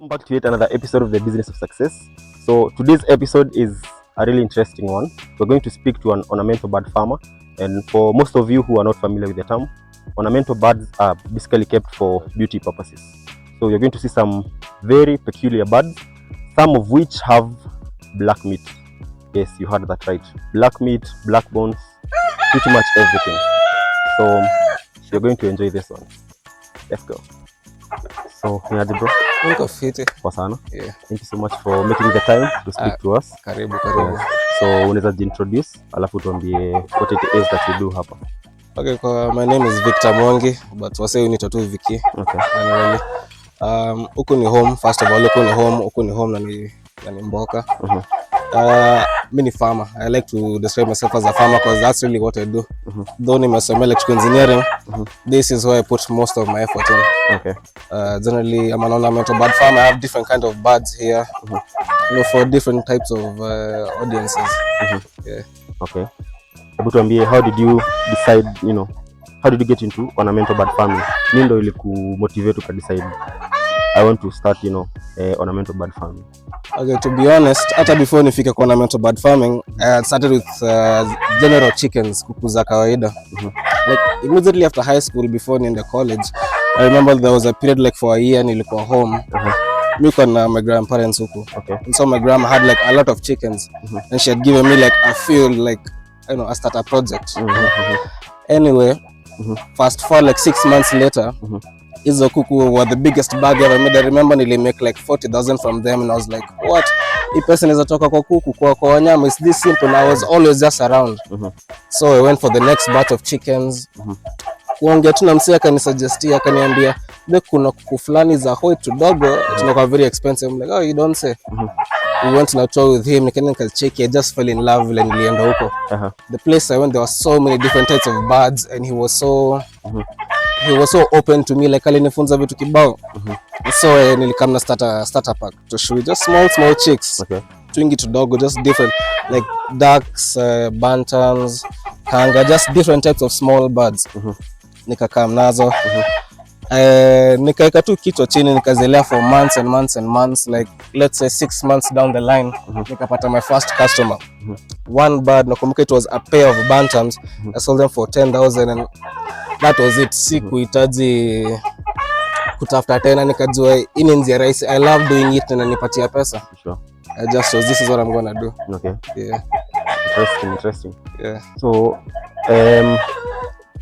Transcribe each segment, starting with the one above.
Welcome back to yet another episode of the Business of Success. So today's episode is a really interesting one. We're going to speak to an ornamental bird farmer, and for most of you who are not familiar with the term, ornamental birds are basically kept for beauty purposes. So you're going to see some very peculiar birds, some of which have black meat. Yes, you heard that right. Black meat, black bones, pretty much everything. So you're going to enjoy this one. Let's go. So, niaje bro? Niko fiti. Kwa sana. Yeah. Thank you so much for making the time to speak to us. Karibu. Yes. So, unaweza introduce alafu tuambie what it is that you do hapa. Okay, my name is Victor Mwangi, but wase unita tu Vicky. Okay. Anyway, huku ni home, first of all, huku ni home na ni mboka. Mimi ni farmer. I like to describe myself as a farmer because that's really what I do. Though nimesomea electrical engineering, this is where I put most of my effort in. Okay. Generally, I'm an ornamental bird farmer. I have different kind of birds here, for different types of audiences. Yeah. Okay. Hebu tuambie, how did you decide, how did you get into ornamental bird farming? Nini ndio ilikumotivate ukadecide I want to start, ornamental bird farming? Okay, to be honest, hata before nifike kwa ornamental bird farming, I had started with general chickens, kuku za kawaida. Like immediately after high school, before niende college, I remember there was a period like for a year nilikuwa home. Niko na my grandparents huku. Okay. And so my grandma had like a lot of chickens, and she had given me like a few like a starter project. Anyway, fast forward like 6 months later, hizo kuku were the biggest bag ever made. I remember nili make like 40,000 from them, and I was like, what? Hii pesa inaweza toka kwa kuku kwa wanyama, it's this simple. And I was always just around. So I went for the next batch of chickens. Kuongea tu na msee akanisuggestia, akaniambia kuna kuku fulani za hoi tudogo tunakuwa very expensive. I'm like, oh, you don't say. We went on a tour with him, I just fell in love and nilienda huko. The place I went, there were so many different types of birds, and he was so open to me, like alinifunza vitu kibao. So nilikam na starter pack to show just small chicks. Okay. Twingi tudogo, just different like ducks, bantams, kanga, just different types of small birds. Nikakam nazo. Nikaeka tu kichwa chini, nikazilea for months and months and months, like let's say 6 months down the line, nikapata my first customer. One bird, nakumbuka it was a pair of bantams. I sold them for 10,000, and that was it. Sikuhitaji kutafuta tena, nikajua hii ni njia rahisi. I love doing it na nipatia pesa. Sure. I just so this is what I'm gonna do. Okay. Yeah. Interesting. Yeah. So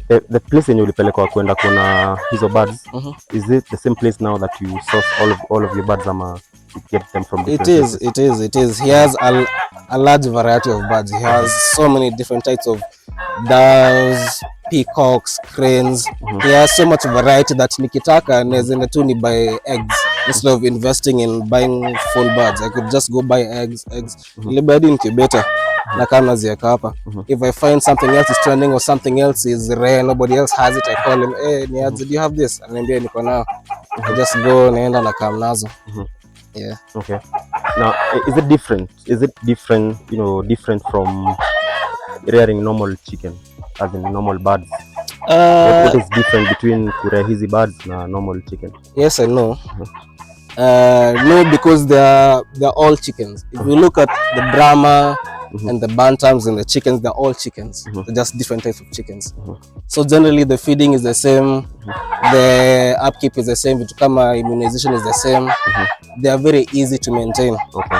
the place yenye ulipeleka kwenda kuna hizo birds, is it the same place now that you source all of your birds, ama you get them from different places? It is. He has a large variety of birds. He has so many different types of doves, peacocks, cranes. He has so much variety that nikitaka naweza tu ni buy eggs instead of investing in buying full birds. I could just go buy eggs. Nilibadi incubator na kama zieka hapa. If I find something else is trending or something else is rare, nobody else has it, I call him, hey, do you have this? Ananiambia niko nao. I just go naenda na kama nazo. Yeah. Okay. Now, is it different, different from rearing normal chicken, as in normal birds? What is different between kurea hizi birds na normal chicken? Yes, I know. No, because they're all chickens. If you look at the Brahma and the Bantams and the chickens, they're all chickens. They're just different types of chickens. So generally the feeding is the same, the upkeep is the same, kama immunization is the same. They are very easy to maintain. Okay.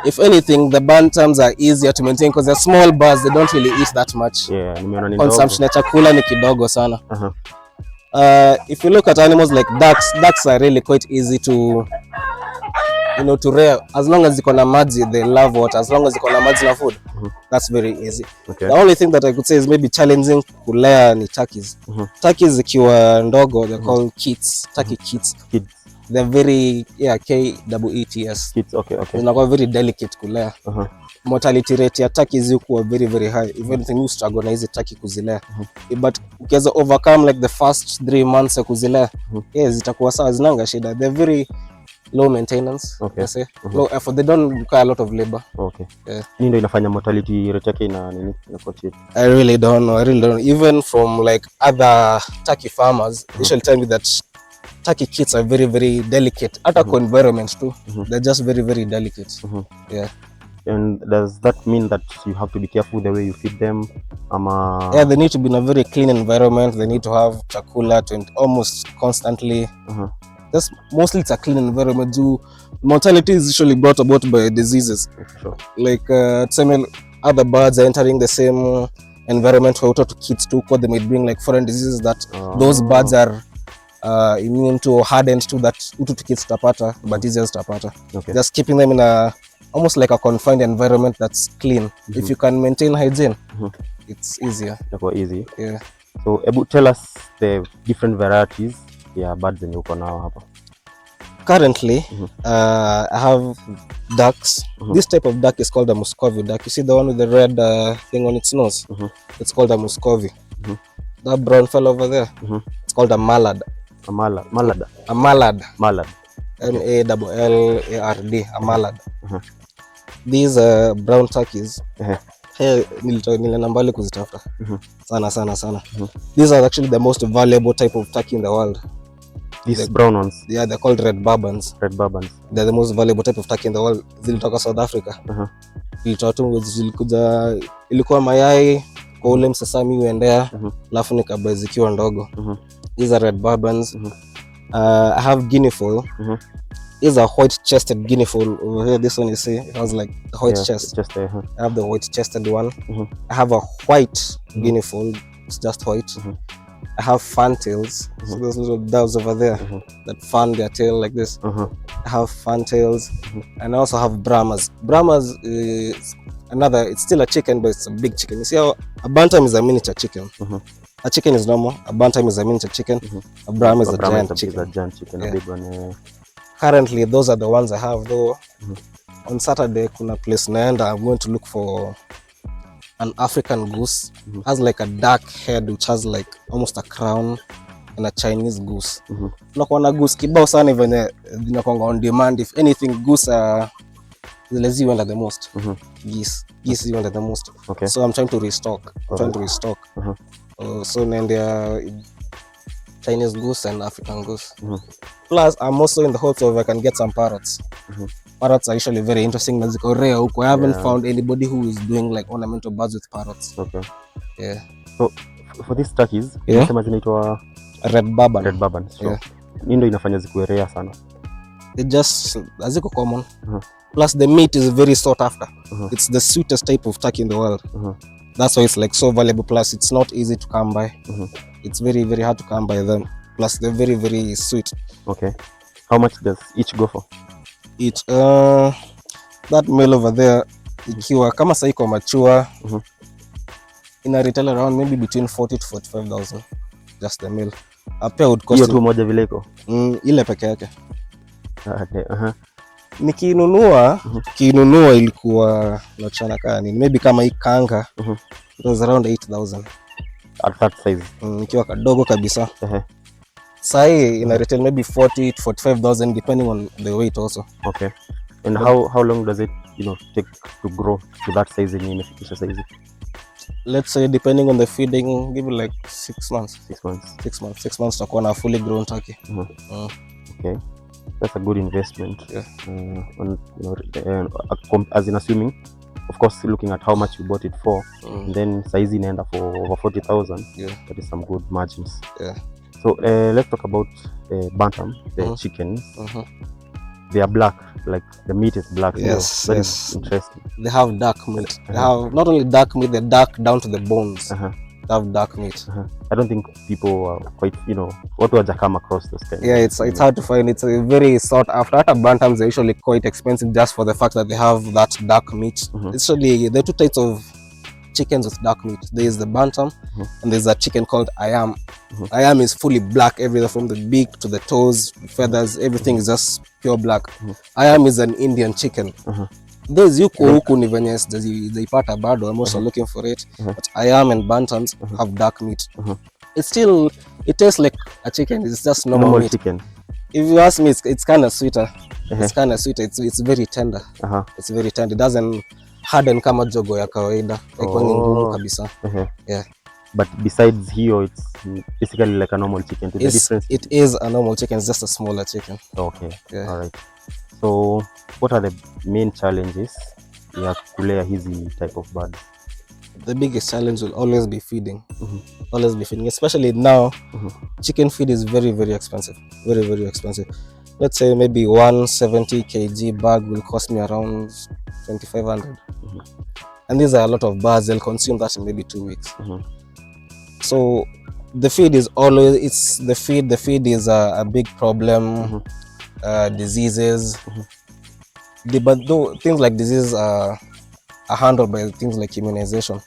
If anything, the Bantams are easier to maintain because they're small birds, they don't really eat that much. Yeah, consumption ya chakula ni kidogo sana. If you look at animals like ducks are really quite easy to rear. As long as ziko na maji, they love water. As long as ziko na maji na food, that's very easy. Okay. The only thing that I could say is maybe challenging kulea ni turkeys. Turkeys zikiwa ndogo, they're called kits. Turkey kits. They're very KEETS. Kids, okay. Zinakuwa very delicate kulea. Mortality rate ya turkeys huwa very very high. If anything, you struggle na hizi turkey kuzilea. But ukiweza overcome like the first 3 months ya kuzilea, zitakuwa sawa, zinanga shida. They're very low maintenance. Okay. Low effort. They don't require a lot of labor. Okay. Yeah. Nini ndio inafanya mortality rate yake ina fluctuate? I really don't know. Even from like other turkey farmers, they shall tell me that turkey kits are very very delicate. Hata kwa environment too. They're just very very delicate. Yeah. And does that mean that you have to be careful the way you feed them? Yeah, they need to be in a very clean environment. They need to have chakula almost constantly. Just mostly it's a clean environment. Mortality is usually brought about by diseases. Sure. Like other birds are entering the same environment for to kids too, they might bring like foreign diseases that those birds are immune to or hardened to, that to kids tapata, but easier tapata. Okay. Just keeping them in a almost like a confined environment that's clean. If you can maintain hygiene, it's easier. Easy. Yeah. So tell us the different varieties birds in uko nao hapa. Currently, I have ducks. This type of duck is called a Muscovy duck. You see the one with the red thing on its nose? It's called a Muscovy. That brown fellow over there, it's called a mallard. A mallard. A mallard. Mallard. M-A-L-L-A-R-D. A mallard. These brown turkeys. Nilienda mbali kuzitafuta. Sana. These are actually the most valuable type of turkey in the world. These brown ones? Yeah, they're called red barbans. Red barbans. They're the most valuable type of turkey in the world. Zilitoka South Africa. Ilikuwa mayai kwa ule msasami uendea, alafu nikabai zikiwa ndogo. These are red barbans. I have guinea fowl. These are white-chested guinea fowl over here. This one you see, it has like a white chest. I have the white-chested one. I have a white guinea fowl. It's just white. I have fantails. So those little doves over there that fan their tail like this. I have fantails, and I also have Bramas. Bramas is another. It's still a chicken, but it's a big chicken. You see how a bantam is a miniature chicken. A chicken is normal. A bantam is a miniature chicken. A Brahma is a giant chicken. A giant chicken, a big one. Currently, those are the ones I have. Though on Saturday, kuna place naenda, I'm going to look for an African goose. Has like a dark head which has like almost a crown, and a Chinese goose. Unakuwa na goose kibao sana venye zinakuanga on demand. If anything, goose zile ziwenda the most. Geese ziwenda the most. Okay. So I'm trying to restock. So naendea Chinese goose and African goose. Plus, I'm also in the hopes of I can get some parrots. Parrots are usually very interesting. I haven't found anybody who is doing like ornamental birds with parrots. Okay. Yeah. So for these turkeys, unasema zinaitwa red barban. Red barban. So ndio inafanya zikuwe rare sana. It just aziko common. Plus the meat is very sought after. It's the sweetest type of turkey in the world. That's why it's like so valuable. Plus it's not easy to come by. It's very very hard to come by them. Plus they're very very sweet. Okay. How much does each go for? Each that male over there ikiwa kama sasa iko mature ina retail around maybe between 40 to 45,000 just the male. A pair would cost hiyo tu moja vile iko ile peke yake. Nikinunua ilikuwa nachana kani maybe kama hii kanga it was around 8,000 at that size. Ikiwa kadogo kabisa. Sai ina retail maybe 40 to 45,000 depending on the weight also. Okay. And how long does it take to grow to that size in imefikisha size? Let's say depending on the feeding, give it like 6 months. 6 months. 6 months takuwa na fully grown turkey. Okay. That's a good investment. As in assuming, of course, looking at how much you bought it for, and then size inaenda for over 40,000. That is some good margins. So let's talk about bantam, the chickens. They are black, like the meat is black. Yes, that is interesting. They have dark meat. They have not only dark meat, they're dark down to the bones. They have dark meat. I don't think people are quite, what would come across those kind. Yeah, it's hard to find. It's a very sought after. At bantams, they're usually quite expensive just for the fact that they have that dark meat. It's usually there are two types of chickens with dark meat. There is the bantam, and there's a chicken called ayam. Ayam is fully black, everything from the beak to the toes, feathers, everything is just pure black. Ayam is an Indian chicken. Those huku ni venye ziipata bado. I'm also looking for it. But ayam and bantams have dark meat. It tastes like a chicken. It's just normal meat. Chicken. If you ask me, it's kind of sweeter. It's kind of sweeter. It's very tender. It's very tender. It doesn't harden kama jogo ya kawaida. Like ngumu kabisa. Yeah. But besides here, it's basically like a normal chicken. The difference. It is a normal chicken. It's just a smaller chicken. Okay. Yeah. All right. So what are the main challenges ya kulea hizi type of birds? The biggest challenge will always be feeding. Always be feeding, especially now. Chicken feed is very, very expensive. Very, very expensive. Let's say maybe 170 kg bag will cost me around 2,500. And these are a lot of birds. They'll consume that in maybe 2 weeks. So the feed is always, the feed is a big problem. Diseases. But though things like diseases are handled by things like immunization.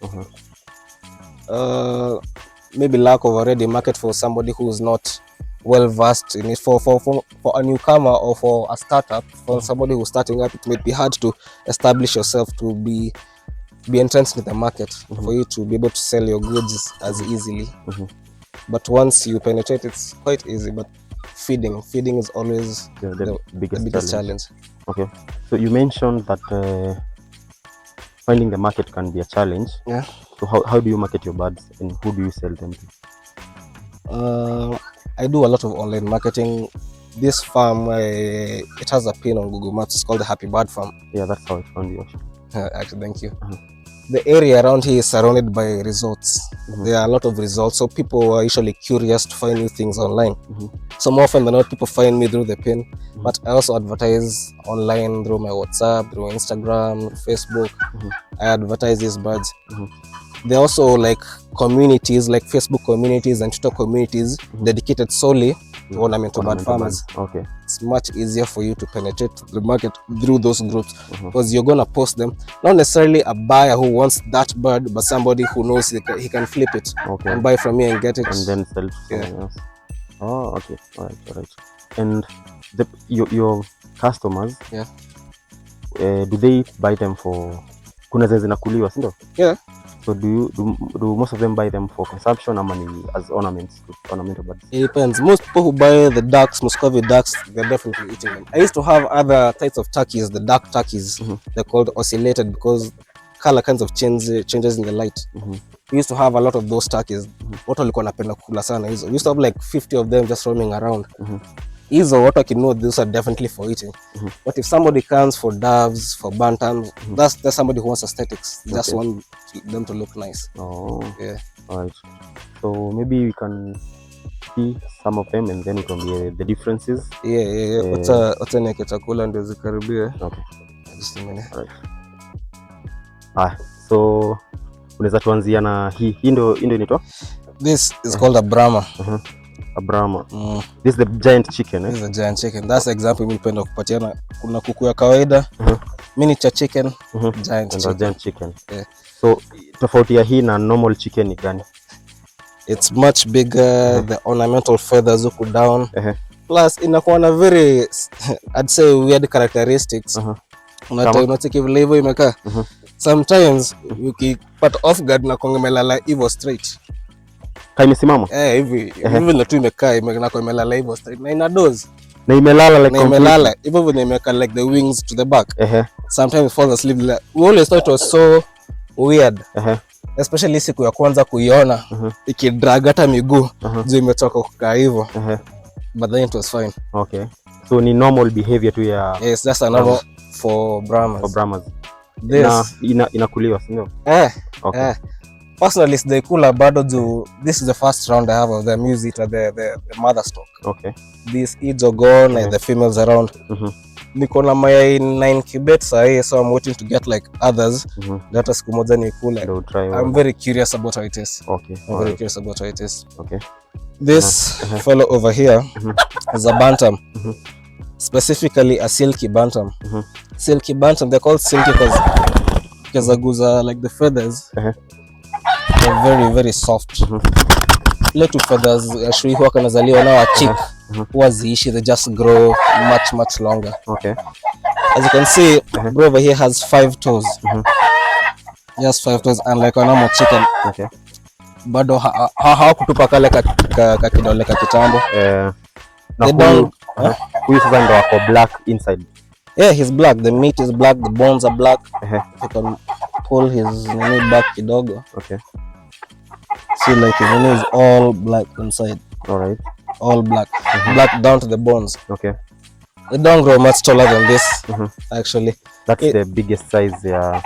Maybe lack of a ready market for somebody who's not well versed in it. For a newcomer or for a startup, for somebody who's starting up, it may be hard to establish yourself, to be entrenched in the market, for you to be able to sell your goods as easily. But once you penetrate, it's quite easy. But feeding is always the biggest challenge. Okay, so you mentioned that finding the market can be a challenge. Yeah. So how do you market your birds, and who do you sell them to? I do a lot of online marketing. This farm, it has a pin on Google Maps. It's called the Happy Bird Farm. Yeah, that's how I found you. Actually, thank you. The area around here is surrounded by resorts. There are a lot of resorts, so people are usually curious to find new things online. So more often than not, people find me through the pin, but I also advertise online through my WhatsApp, through Instagram, Facebook. I advertise these birds. There are also like communities, like Facebook communities and Twitter communities dedicated solely to ornamental bird farmers. Okay. It's much easier for you to penetrate the market through those groups, because you're gonna post them. Not necessarily a buyer who wants that bird, but somebody who knows he can flip it and buy from me and get it, and then sell it to someone else. Oh, okay. All right. And your customers, do they buy them for? Kuna zenye zinakuliwa, si ndio? Yeah. So do most of them buy them for consumption, or money as ornaments, ornamental birds? It depends. Most people who buy the ducks, Muscovy ducks, they're definitely eating them. I used to have other types of turkeys, the dark turkeys. They're called oscillated because color kinds of changes in the light. We used to have a lot of those turkeys. Watu walikuwa wanapenda kula sana hizo. We used to have like 50 of them just roaming around. Hizo watu know these are definitely for eating. But if somebody comes for doves, for bantams, that's somebody who wants aesthetics. They just want them to look nice. Oh, yeah. All right. So maybe we can see some of them and then we can be the differences. Yeah. Wata niweke chakula ndio zikaribie. Okay. Just a minute. All right. So unaweza tuanzia na hii ndio inaitwa? This is called a Brahma. A Brahma. This is the giant chicken, eh? This is a giant chicken. That's the example mimi napenda kupatiana. Kuna kuku ya kawaida, miniature chicken, giant chicken. Yeah. So tofauti ya hii na normal chicken ni gani? It's much bigger, the ornamental feathers huku down. Plus inakuwa na very, I'd say, weird characteristics. Unataka vile hivyo imekaa. Sometimes ukipata off guard na kongemelala hivyo straight. Imesimama? Hivi ndio tu imekaa imelala hivyo straight na ina doze. Na imelala like imelala hivyo imeweka like the wings to the back. Sometimes it falls asleep. We always thought it was so weird. Especially siku ya kwanza kuiona ikidrag hata miguu juu imetoka kukaa hivyo. But then it was fine. Okay. So ni normal behavior tu ya? Yes, that's a normal for Bramas. For Bramas. This inakuliwa, si ndio? Okay. Personally, they kula bado do. This is the first round I have of them. Use it at the mother stock. Okay. These eads are gone and the females around. Niko na mayai 9 incubates sahi, so I'm waiting to get like others. That siku moja ni kula. I'm very curious about how it is. Okay. I'm very curious about how it is. Okay. This fellow over here is a bantam. Specifically a silky bantam. Silky bantam, they're called silky because aguza like the feathers. They're very, very soft. Little feathers actually huwa kanazaliwa nao a chick. Huwa ziishi, they just grow much longer. Okay. As you can see, bro over here has 5 toes. Just 5 toes, unlike a normal chicken. Okay. Bado hawakutupa kale ka kidole ka kitambo. Na huyu sasa ndo wako black inside. Yeah, he's black. The meat is black, the bones are black. You can pull his back kidogo. Okay. See, like even is all black inside, All right. all black, black down to the bones. Okay. They don't grow much taller than this, actually. That's It- the biggest size. Yeah.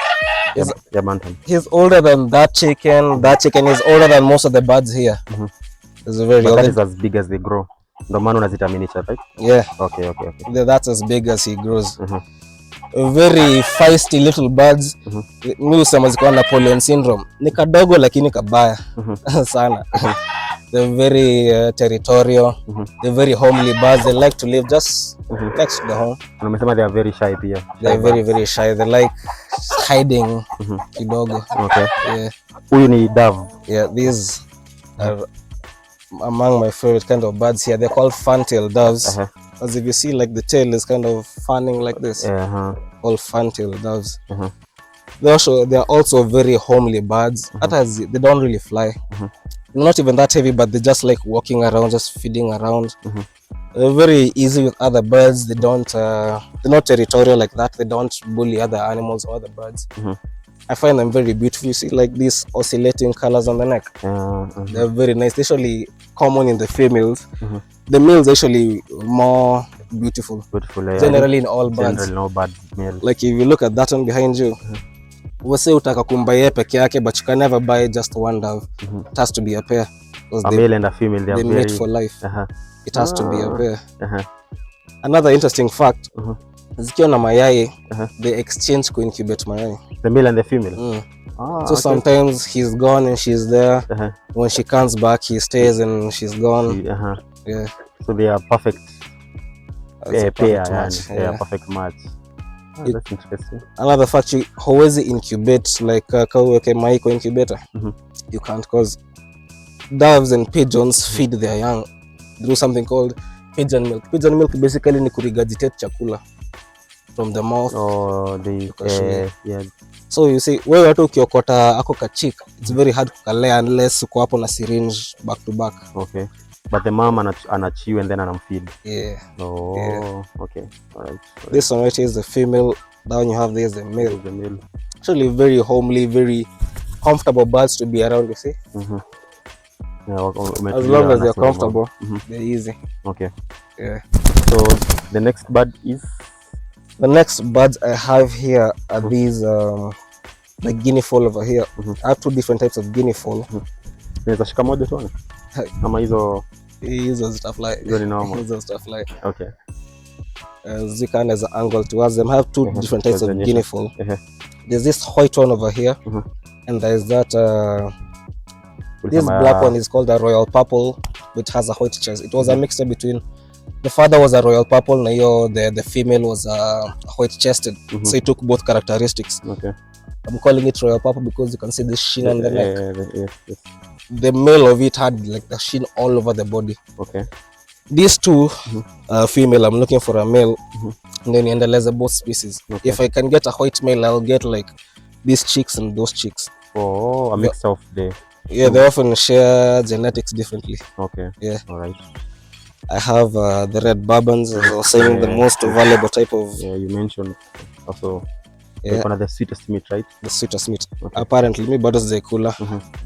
Is- Yeah, bantam. He's older than that chicken. That chicken is older than most of the birds here. It's very But old. that is as big as they grow. Ndo maana unazita miniature, right? Yeah, Okay. that's as big as he grows. Very feisty little birds. Mi husema ziko na Napoleon syndrome. Ni kadogo lakini kabaya sana. They're very territorial. They're very homely birds. They like to live just next to the home. Umesema they are very shy pia. They're very, very shy. They like hiding kidogo. Okay. Yeah. Huyu ni dove. Yeah, these are among my favorite kind of birds here. They're called fan-tailed doves. As if you see, like the tail is kind of fanning like this. All fan-tailed doves. They're also very homely birds. They don't really fly. Not even that heavy, but they just like walking around, just feeding around. They're very easy with other birds. They're not territorial like that. They don't bully other animals or other birds. I find them very beautiful. You see like these oscillating colors on the neck. They're very nice. They're usually common in the females. The males are actually more beautiful. Generally in all birds. Generally no bird male. Like if you look at that one behind you, wase utaka kumbaye peke yake, but you can never buy just one dove. It has to be a pair. A male and a female, they mate for life. It has to be a pair. Another interesting fact, zikiwa na mayai, they exchange to incubate mayai. The male and the female? So sometimes he's gone and she's there. When she comes back, he stays and she's gone. Yeah. So they are perfect pair. Match. They are perfect match. That's interesting. Another fact, you huwezi incubate like kauweke mai kwa incubator. You can't, because doves and pigeons feed their young through something called pigeon milk. Pigeon milk basically ni kurigurgitate chakula from the mouth. Yeah. So you see, wewe hata ukiokota ako kachik, it's very hard kukalea unless uko hapo na syringe back to back. Okay. But the mom anachew and then anamfeed. Yeah. Okay. All right. This one right here is the female. That one you have there is the male. The male. Actually very homely, very comfortable birds to be around, you see. Yeah, as long as they're comfortable, they're easy. Okay. Yeah. So the next bird is? The next birds I have here are these the guinea fowl over here. I have two different types of guinea fowl. Unaweza shika moja tuone? Ama hizo zitafly. Hizo ni normal. Hizo zitafly. Okay. Zika as an angle towards them. I have two different types of guinea fowl. There's this white one over here, and there's that this black one is called a royal purple, which has a white chest. It was a mixture between, the father was a royal purple, na the female was white chested. So it took both characteristics. Okay. I'm calling it royal purple because you can see the sheen on the neck. Yes. The male of it had like the sheen all over the body. Okay. These two female, I'm looking for a male, and then endeleze both species. Okay. If I can get a white male, I'll get like these chicks and those chicks. A mix of the... Yeah, they often share genetics differently. Okay. Yeah. All right. I have the red Bantams, as I was saying, the most valuable type of... Yeah, you mentioned also one of the sweetest meat, right? The sweetest meat. Okay. Apparently, me bado sijaikula,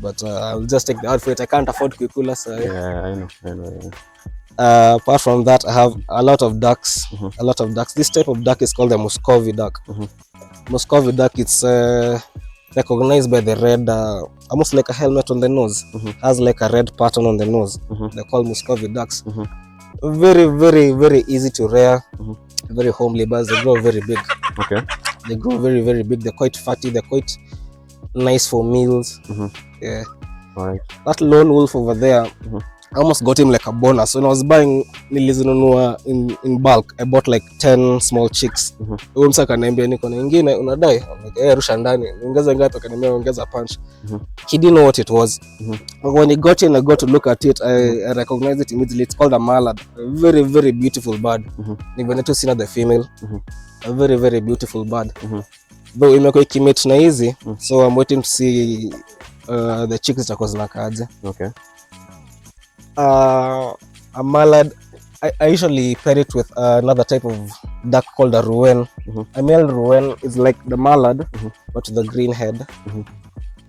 but I'll just take the out for it. I can't afford kuikula, so... Yeah, I know. Yeah. Apart from that, I have a lot of ducks. A lot of ducks. This type of duck is called the Muscovy duck. Muscovy duck, it's recognized by the red, almost like a helmet on the nose. Has like a red pattern on the nose. They're called Muscovy ducks. Very, very, very easy to rear. Very homely birds. They grow very big. Okay. They grow very, very big. They're quite fatty. They're quite nice for meals. Yeah. All right. That lone wolf over there, I almost got him like a bonus. When I was buying nilizinunua in bulk, I bought like 10 small chicks. Huyo msa akaniambia niko na nyingine unadai? I'm like, rusha ndani. Ongeza ngapi? Akaniambia ongeza punch. He didn't know what it was. But when he got in, I got to look at it. I recognized it immediately. It's called a mallard. A very, very beautiful bird. Even to see the female. A very, very beautiful bird. Though imekuwa ikimate na hizi, so I'm waiting to see the chicks zitakuwa zinakaaje. Okay. A mallard, I usually pair it with another type of duck called a rouen. A male rouen is like the mallard, but with a green head.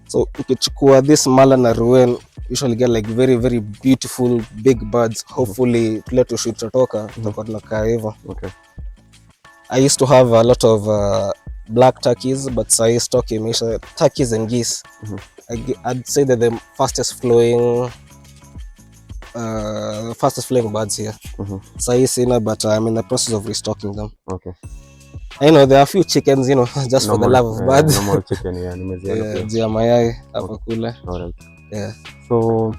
So ukichukua this mala na ruel usually get like very very beautiful big birds. Hopefully tule tushoot tutoka tutakuwa tunakaa hivyo. Okay. I used to have a lot of black turkeys, but sai stock imeisha. Turkeys and geese, I'd say that the fastest flowing birds here. Sai sina, but I'm in the process of restocking them. Okay. I know there are a few chickens, you know, just for the love of birds. Normal chicken, yeah, nimeziona pia. Jia mayai hapa kule. Alright. Yeah. So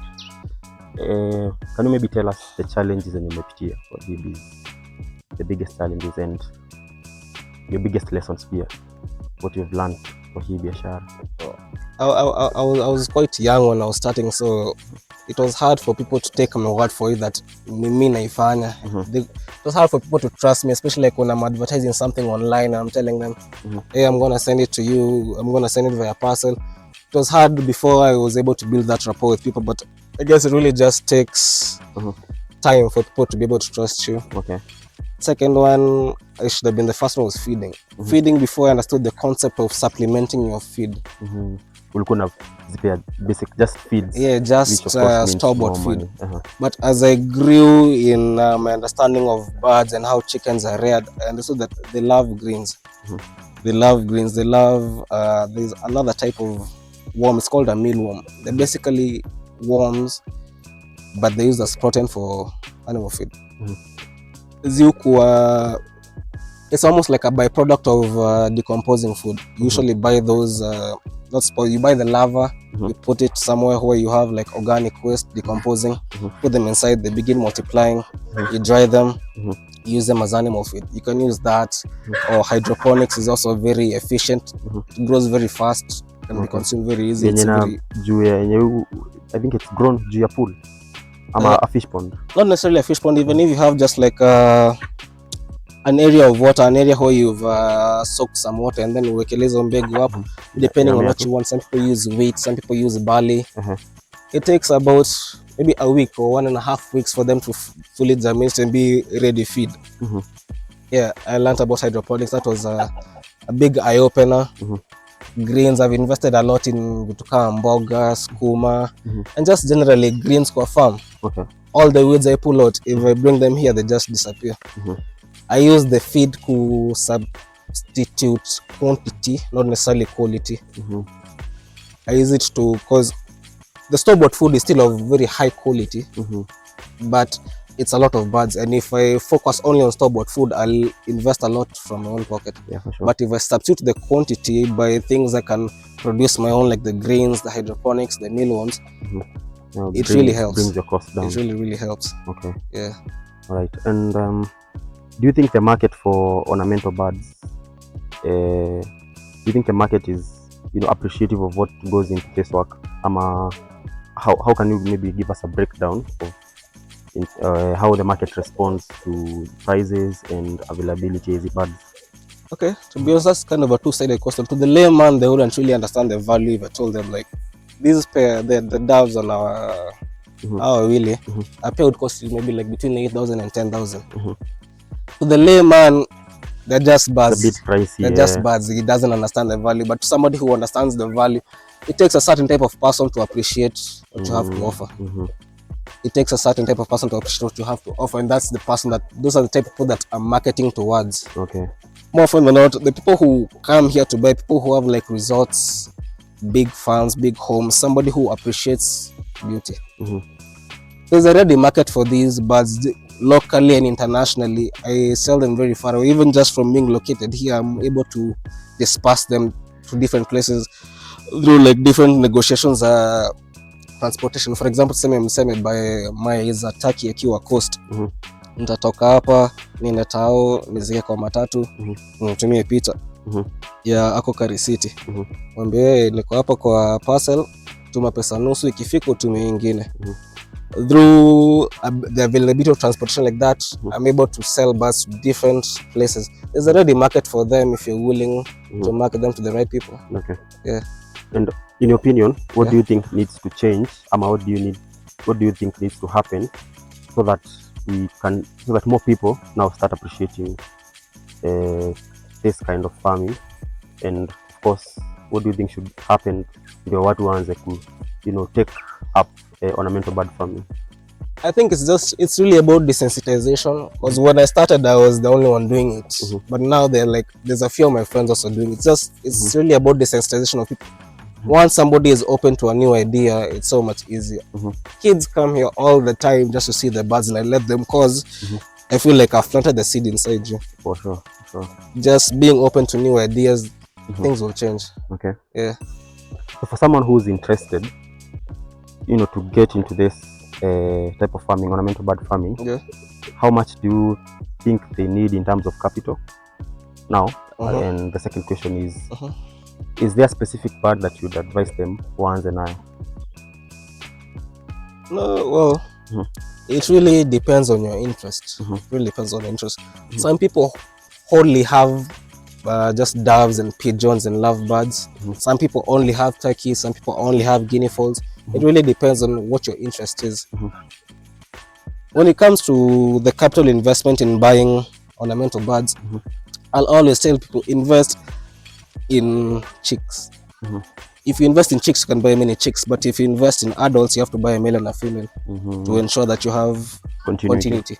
can you maybe tell us the challenges zenye umepitia for BBs, the biggest challenges and your biggest lessons pia, what you've learned for hii biashara? I was quite young when I was starting, so it was hard for people to take my word for it that mimi naifanya. It was hard for people to trust me, especially like when I'm advertising something online and I'm telling them, hey, I'm gonna send it to you, I'm gonna send it via parcel. It was hard before I was able to build that rapport with people, but I guess it really just takes time for people to be able to trust you. Okay. Second one, I should have been the first one, was feeding. Feeding, before I understood the concept of supplementing your feed. Ulikuwa na zipea basic just feeds. Yeah, just store-bought feed. But as I grew in my understanding of birds and how chickens are reared, I understood that they love greens. They love greens. They love, there's another type of worm, it's called a mealworm. They're basically worms, but they use as protein for animal feed. It's almost like a byproduct of decomposing food. You usually buy those, you buy the larva, you put it somewhere where you have like organic waste decomposing, put them inside, they begin multiplying, you dry them, use them as animal feed. You can use that, or hydroponics is also very efficient. It grows very fast, can be consumed very easy. I think it's grown juu ya pool. A fish pond. Not necessarily a fish pond, even if you have just like an area of water, an area where you've soaked some water and then uwekeleza mbegu up, depending on what you want. Some people use wheat, some people use barley. It takes about maybe a week or 1.5 weeks for them to fully germinate and be ready to feed. Yeah, I learned about hydroponics. That was a big eye-opener. Greens, I've invested a lot in vitu kama mboga, skuma, and just generally greens kwa farm. All the weeds I pull out, if I bring them here, they just disappear. I use the feed to substitute quantity, not necessarily quality. I use it to, because the store-bought food is still of very high quality, but it's a lot of birds, and if I focus only on store-bought food, I'll invest a lot from my own pocket. Yeah, for sure. But if I substitute the quantity by things I can produce my own, like the greens, the hydroponics, the mealworms, it really helps. Brings your cost down. It really helps. Okay. Yeah. All right. And do you think the market for ornamental birds, do you think the market is, appreciative of what goes into this work? How can you maybe give us a breakdown of how the market responds to prices and availability of the birds? Okay, to be honest, that's kind of a two-sided question. To the layman, they wouldn't really understand the value if I told them like these pair, the doves on our really, a pair would cost you maybe like between 8,000 and 10,000. To the layman, they're just birds. It's a bit pricey. They're just birds. He doesn't understand the value. But to somebody who understands the value, it takes a certain type of person to appreciate what you have to offer. It takes a certain type of person to appreciate what you have to offer, and that's the person those are the type of people that I'm marketing towards. Okay. More often than not, the people who come here to buy, people who have like resorts, big farms, big homes, somebody who appreciates beauty. There's a ready market for these birds locally and internationally. I sell them very far away. Even just from being located here, I'm able to disperse them to different places through like different negotiations. Transportation, for example, tuseme by my is a Turkey akiwa coast, nitatoka hapa niende tao nizike kwa matatu, nitumie pita ya ako Kari City, mwambie niko hapa kwa parcel, tuma pesa nusu, ikifika utume nyingine. Through the availability of transportation like that, I'm able to sell birds to different places. There's already a market for them if you're willing to market them to the right people. Okay. Yeah. And in your opinion, what do you think needs to change? What do you think needs to happen so that more people now start appreciating this kind of farming? And of course, what do you think should happen ndio watu waanze ku take up ornamental bird farming? I think it's really about desensitization, because when I started I was the only one doing it, but now there's a few of my friends also doing it. It's really about desensitization of people. Once somebody is open to a new idea, it's so much easier. Kids come here all the time just to see the birds, and I let them, cause I feel like I've planted the seed inside you. For sure. Just being open to new ideas, things will change. Okay. Yeah. So for someone who's interested, to get into this type of farming, ornamental bird farming, how much do you think they need in terms of capital now? And the second question is there a specific bird that you'd advise them once and I? No, well, it really depends on your interest. Really depends on your interest. Some people only have just doves and pigeons and lovebirds. Some people only have turkeys. Some people only have guinea fowls. It really depends on what your interest is. When it comes to the capital investment in buying ornamental birds, I'll always tell people invest in chicks. If you invest in chicks, you can buy many chicks, but if you invest in adults, you have to buy a male and a female to ensure that you have continuity.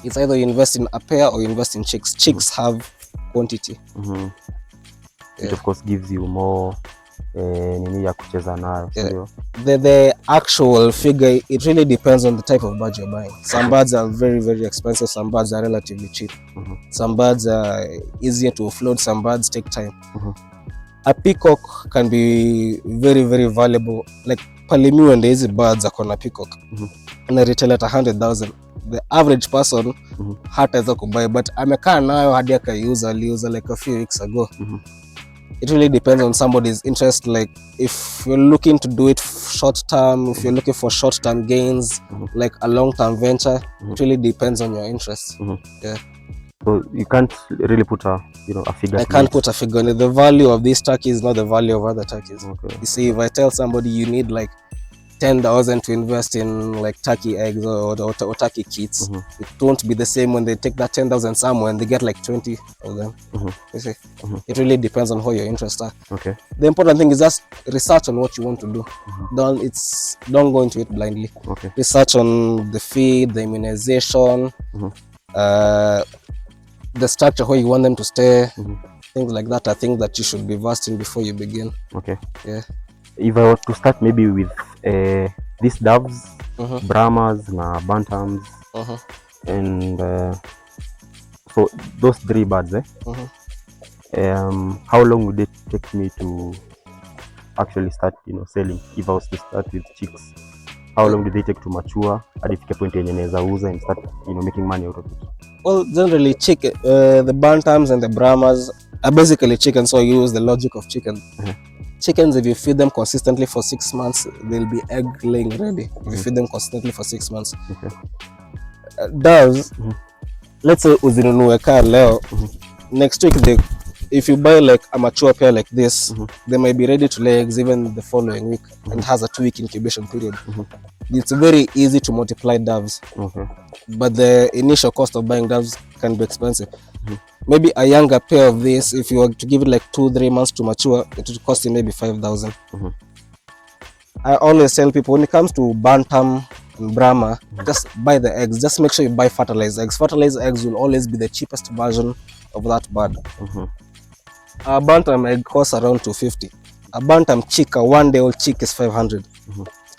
It's either you invest in a pair or you invest in chicks. Chicks have quantity. It of course gives you more nini ya kucheza nayo. The actual figure, it really depends on the type of bird you're buying. Some birds are very, very expensive. Some birds are relatively cheap. Some birds are easier to offload. Some birds take time. A peacock can be very, very valuable. Like Palemu and Daisy birds are called a peacock, and they retail at 100,000. The average person hataweza kubuy, but amekaa nayo hadi aliuza like a few weeks ago. It really depends on somebody's interest. Like if you're looking to do it short term, if you're looking for short term gains, like a long term venture, it really depends on your interest. Yeah. So you can't really put a figure. I can't put a figure on it. The value of this turkey is not the value of other turkeys. You see, if I tell somebody you need like 10,000 to invest in like turkey eggs or turkey kits, it won't be the same when they take that 10,000 somewhere and they get like 20 of them. You see, it really depends on how your interests are. Okay. The important thing is just research on what you want to do. Don't go into it blindly. Okay. Research on the feed, the immunization, the structure, where you want them to stay, things like that are things that you should be versed in before you begin. Okay. Yeah. If I were to start maybe with these doves, Bramas, na Bantams, and so those three birds, how long would it take me to actually start, selling? If I was to start with chicks, how long do they take to mature? Hadi fike point yenye naweza uza and start, making money out of it? Well, generally, the Bantams and the Bramas are basically chickens, so I use the logic of chickens. Chickens, if you feed them consistently for 6 months, they'll be egg laying ready. If you feed them consistently for 6 months. Doves, let's say uzinunue kaa leo, next week if you buy like a mature pair like this, they might be ready to lay eggs even the following week, and has a 2-week incubation period. It's very easy to multiply doves, but the initial cost of buying doves can be expensive. Maybe a younger pair of this, if you were to give it like 2-3 months to mature, it would cost you maybe 5,000. I always tell people, when it comes to Bantam and Brahma, just buy the eggs. Just make sure you buy fertilized eggs. Fertilized eggs will always be the cheapest version of that bird. A Bantam egg costs around 250. A Bantam chick, a 1-day-old chick, is 500.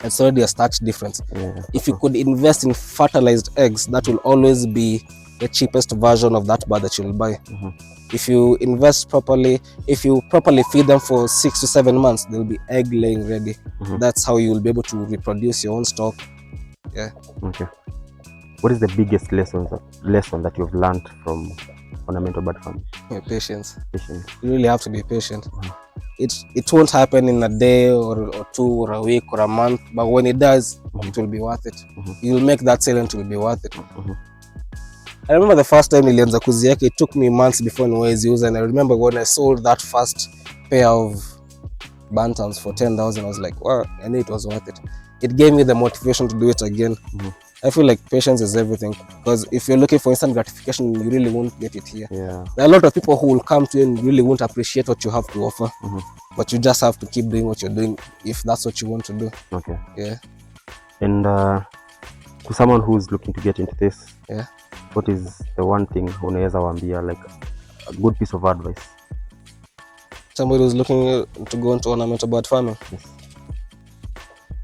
It's already a stark difference. If you could invest in fertilized eggs, that will always be the cheapest version of that bird that you'll buy. If you invest properly, if you properly feed them for 6 to 7 months, they'll be egg laying ready. That's how you will be able to reproduce your own stock. Yeah. Okay. What is the biggest lesson that you've learned from ornamental bird farming? Patience. Patience. You really have to be patient. It won't happen in a day or 2 or a week or a month, but when it does, it will be worth it. You'll make that sale and it will be worth it. I remember the first time nilianza kuziweka, it took me months before niweze, and I remember when I sold that first pair of Bantams for 10,000, I was like, wow, I knew it was worth it. It gave me the motivation to do it again. I feel like patience is everything, because if you're looking for instant gratification, you really won't get it here. Yeah. There are a lot of people who will come to you and really won't appreciate what you have to offer, but you just have to keep doing what you're doing if that's what you want to do. Okay. Yeah. And to someone who's looking to get into this, Yeah. what is the one thing unaweza waambia, like a good piece of advice? Somebody who's looking to go into ornamental bird farming, Yes.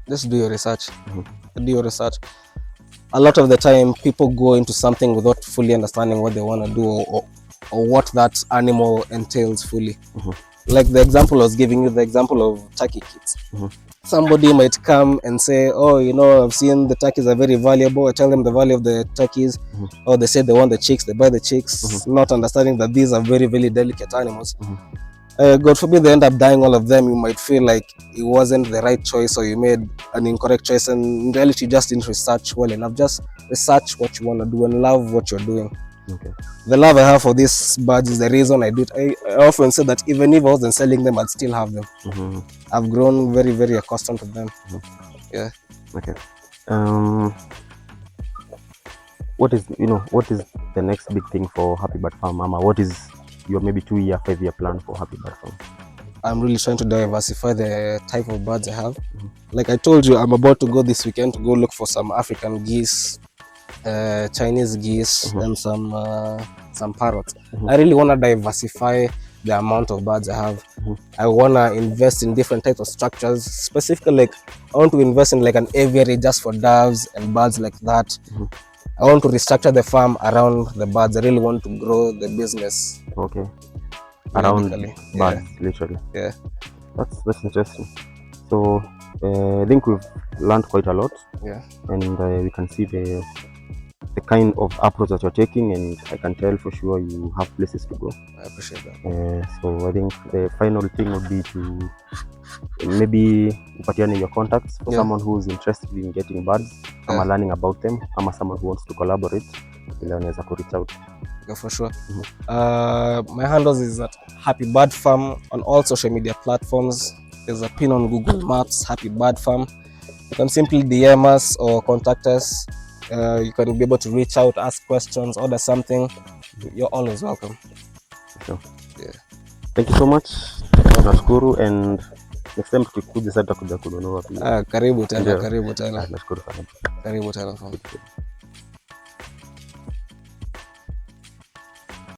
just do your research. Do your research. A lot of the time, people go into something without fully understanding what they want to do, or what that animal entails fully. Like the example I was giving you, the example of turkey kits. Somebody might come and say, oh, you know, I've seen the turkeys are very valuable. I tell them the value of the turkeys. Or they say they want the chicks, they buy the chicks, not understanding that these are very, very delicate animals. God forbid they end up dying, all of them. You might feel like it wasn't the right choice, or you made an incorrect choice, and in reality you just didn't research well enough. Just research what you want to do and love what you're doing. Okay. The love I have for these birds is the reason I do it. I often say that even if I wasn't selling them, I'd still have them. I've grown very, very accustomed to them. Yeah. Okay. What is the next big thing for Happy Bird Farm, Mama? What is your maybe 2-year, 5-year plan for Happy Bird Farm? I'm really trying to diversify the type of birds I have. Like I told you, I'm about to go this weekend to go look for some African geese, Chinese geese, and some parrots. I really want to diversify the amount of birds I have. I want to invest in different types of structures. Specifically, like I want to invest in like an aviary just for doves and birds like that. I want to restructure the farm around the birds. I really want to grow the business. Okay. Around Basically. birds, literally. Yeah. That's interesting. So I think we've learned quite a lot. Yeah. And we can see the kind of approach that you're taking, and I can tell for sure you have places to go. I appreciate that. So I think the final thing would be to maybe upatiane your contacts for someone who's interested in getting birds, ama learning about them, ama someone who wants to collaborate, ili anaweza ku reach out. Yeah, for sure. My handles is at Happy Bird Farm on all social media platforms. There's a pin on Google Maps, Happy Bird Farm. You can simply DM us or contact us. You can be able to reach out, ask questions, order something. You're always welcome. Sure. Yeah. Thank you so much. Nashukuru, and next time tukikuja sasa tutakuja kununua pia. Karibu tena, karibu tena. Nashukuru sana. Karibu tena.